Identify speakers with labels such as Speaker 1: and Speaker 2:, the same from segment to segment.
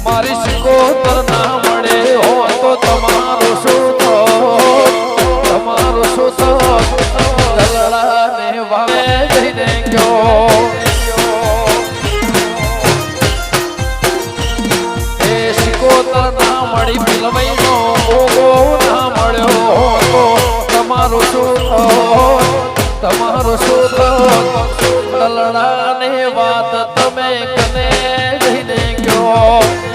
Speaker 1: મારી સિકોતર ના મળે હો તો તમારું શું તમારું શું દલડા ને વાવે જઈને ગયો એ સિકોતર ના મળી પીલવાઈ નો ઓગો ના મળ્યો હો તો તમારું શું દલડા ને વાત તમે કને જઈને ગયો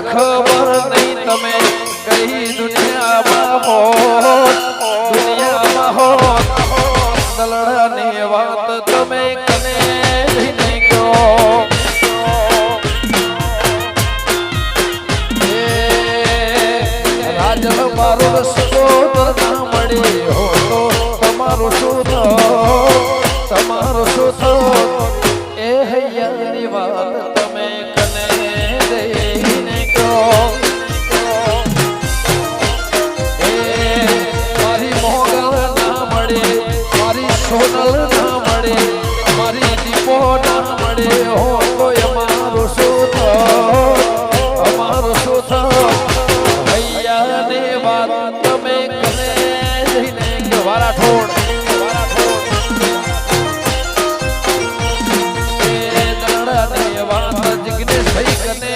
Speaker 1: ખબર નહીં તમે કઈ દુનિયામાં હો દલડાની વાત તમે કને જઈને ગયો રાજ મારું સિકોતર ના મળી હો તો તમારું શું એ હૈયાની વાત તમે કને જઈને મારી મોગલ ના મળે મારી સોનલ ના મળે મારી દીપો ના મળે હો તો અમારું શું હૈયાને વાત તમે કને જઈને વારા ઠોડ વાત જિગ્નેશ ભાઈ કને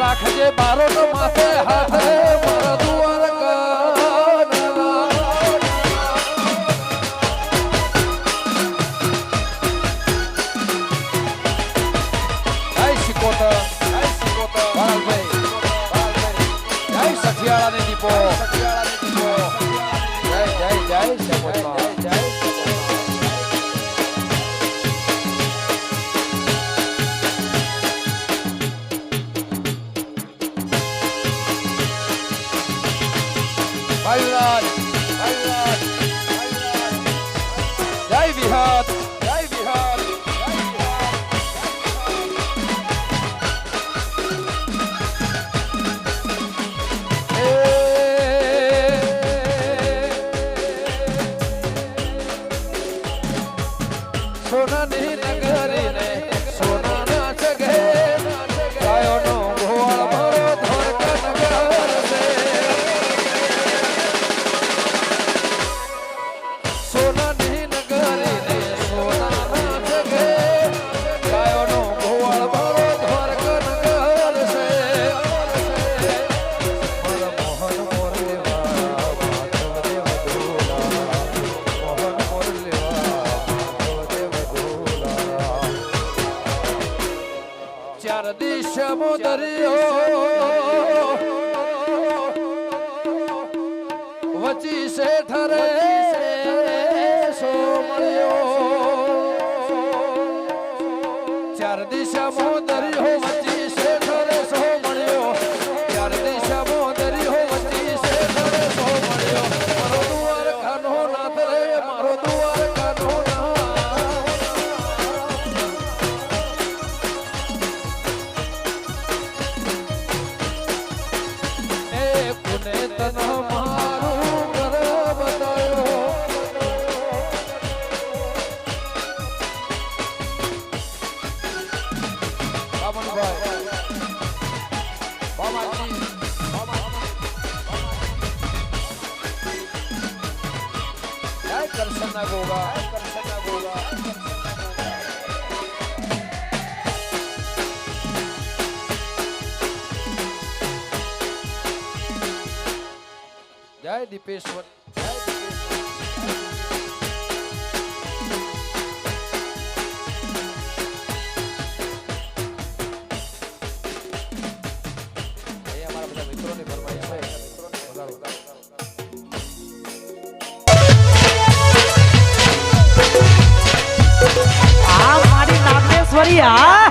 Speaker 1: રાખજે બારોટ માથે હાથે મારા દ્વારકા સખિયાળાની દીપો જય જય જય શેમોતમાં જય ભાઈરાજ જય વિહાર જય વિહાર સોનાની નગરી ને સોના ના જગે ગાયો નો ગોવાળ મારો દ્વારકા નગર છે સોનાની નગરી ને સોના ના જગે ગાયો નો ગોવાળ મારો દ્વારકા નગર છે મોહન મોરલેવા માધવદેવ દોલા મોહન મોરલેવા ચાર દિશમો દરિયો વચી સે ઠરે સો મળ્યો ચાર દિશમો દરિયો વચી સે ઠરે સો મળ્યો ચાર દિશમો દરિયો વચી સે ઠરે સો મળ્યો મારો દ્વારકાનો નાથ રે મારો દ્વારકાનો કરશનના ગોગા જય દીપેશ્વર અમારા બધા મિત્રોની ફરમાઈશ છે
Speaker 2: આ મારી નાગેશ્વરી આ